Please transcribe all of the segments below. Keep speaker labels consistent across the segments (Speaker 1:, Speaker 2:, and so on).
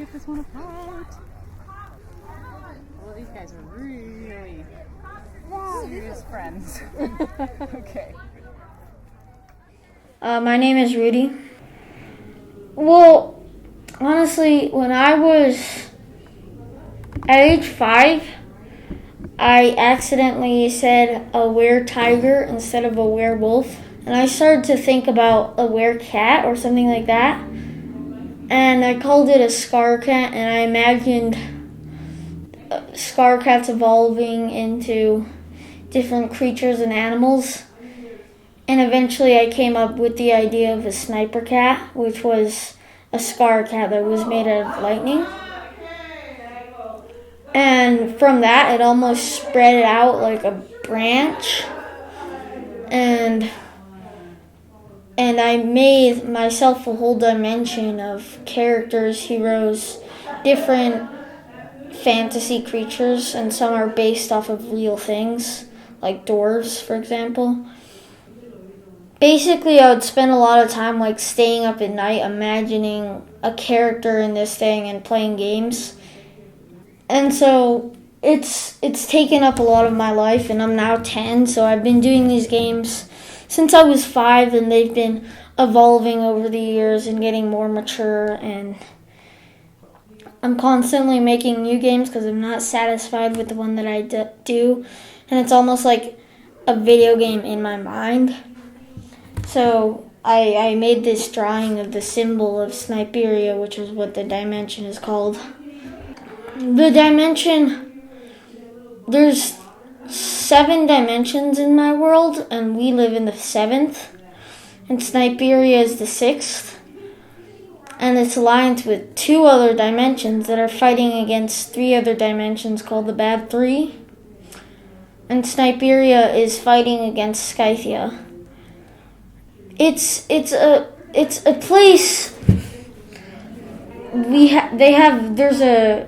Speaker 1: pick this one apart. Well, these guys are really serious friends. Okay.
Speaker 2: My name is Rudy. Well, honestly, when I was at age 5, I accidentally said a were-tiger instead of a werewolf. And I started to think about a were-cat or something like that. And I called it a scar cat, and I imagined scar cats evolving into different creatures and animals. And eventually I came up with the idea of a sniper cat, which was a scar cat that was made out of lightning. And from that, it almost spread out like a branch. And I made myself a whole dimension of characters, heroes, different fantasy creatures, and some are based off of real things, like dwarves, for example. Basically, I would spend a lot of time like staying up at night, imagining a character in this thing and playing games. And so it's taken up a lot of my life, and I'm now 10, so I've been doing these games since I was 5, and they've been evolving over the years and getting more mature, and I'm constantly making new games because I'm not satisfied with the one that I do, and it's almost like a video game in my mind. So I made this drawing of the symbol of Sniperia, which is what the dimension is called. The dimension, there's 7 dimensions in my world, and we live in the 7th, and Sniperia is the 6th, and it's aligned with 2 other dimensions that are fighting against 3 other dimensions called the Bad 3, and Sniperia is fighting against Scythia. It's a place. There's a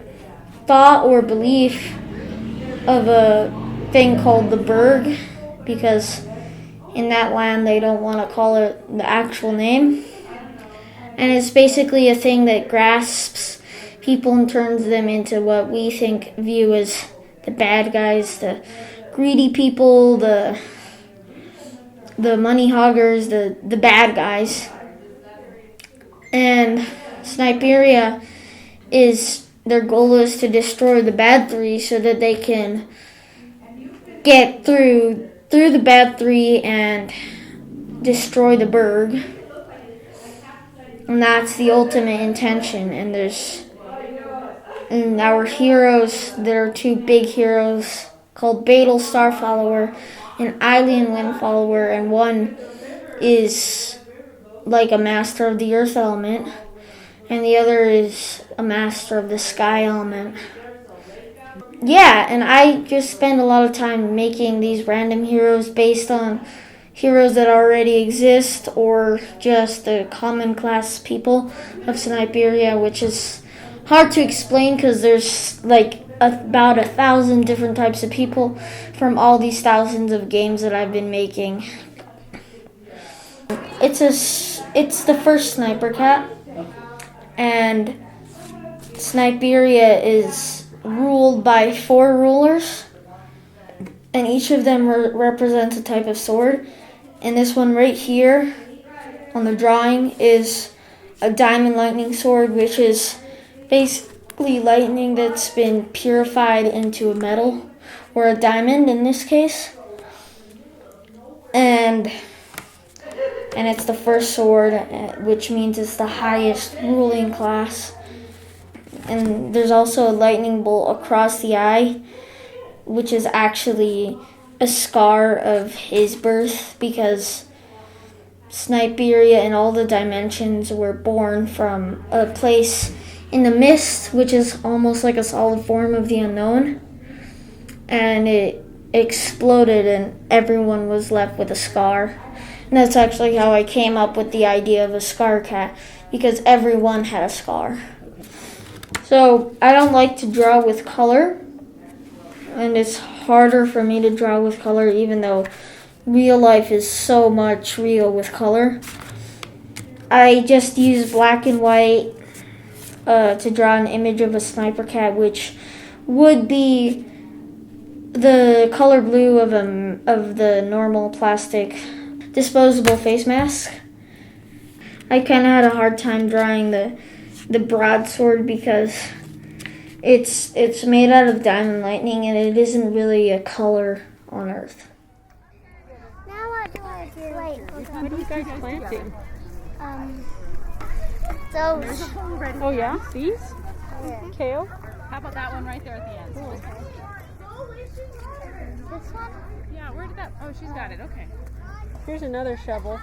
Speaker 2: thought or belief of a thing called the Berg, because in that land they don't want to call it the actual name, and it's basically a thing that grasps people and turns them into what we view as the bad guys, the greedy people, the money hoggers, the bad guys. And Sniperia their goal is to destroy the Bad 3 so that they can get through the Bad 3 and destroy the Berg. And that's the ultimate intention. And our heroes, there are 2 big heroes called Beetle Starfollower and Alien Windfollower, and one is like a master of the earth element, and the other is a master of the sky element. Yeah, and I just spend a lot of time making these random heroes based on heroes that already exist, or just the common class people of Sniperia, which is hard to explain because there's like about 1,000 different types of people from all these thousands of games that I've been making. It's the first sniper cat, and Sniperia is ruled by 4 rulers, and each of them represents a type of sword. And this one right here on the drawing is a diamond lightning sword, which is basically lightning that's been purified into a metal, or a diamond in this case. And it's the first sword, which means it's the highest ruling class. And there's also a lightning bolt across the eye, which is actually a scar of his birth, because Sniperia and all the dimensions were born from a place in the mist, which is almost like a solid form of the unknown. And it exploded and everyone was left with a scar. And that's actually how I came up with the idea of a scar cat, because everyone had a scar. So I don't like to draw with color, and it's harder for me to draw with color, even though real life is so much real with color. I just use black and white to draw an image of a sniper cat, which would be the color blue of the normal plastic disposable face mask. I kind of had a hard time drawing the broadsword because it's made out of diamond lightning and it isn't really a color on Earth.
Speaker 3: Now what do I do? Wait,
Speaker 4: What are you guys planting?
Speaker 3: those.
Speaker 4: Oh yeah, these?
Speaker 3: Yeah.
Speaker 4: Kale?
Speaker 1: How about that one right there at the end?
Speaker 3: This one?
Speaker 1: Yeah, where did that? Oh, she's got it. Okay.
Speaker 4: Here's another shovel.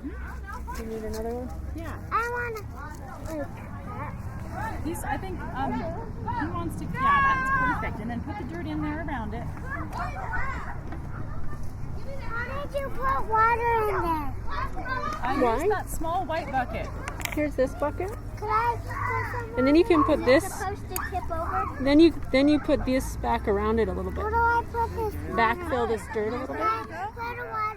Speaker 4: You need another one?
Speaker 1: Yeah.
Speaker 3: I want to.
Speaker 1: He's. I think. He wants to. Yeah, that's perfect. And then put the dirt in there around it.
Speaker 3: How did you put water in there?
Speaker 4: Why?
Speaker 1: Use that small white bucket.
Speaker 4: Here's this bucket.
Speaker 3: Could I put some?
Speaker 4: And then you can put this.
Speaker 3: Supposed to tip over?
Speaker 4: Then you put this back around it a little bit.
Speaker 3: Where do I put this?
Speaker 4: Backfill this dirt a little bit.
Speaker 3: Where do I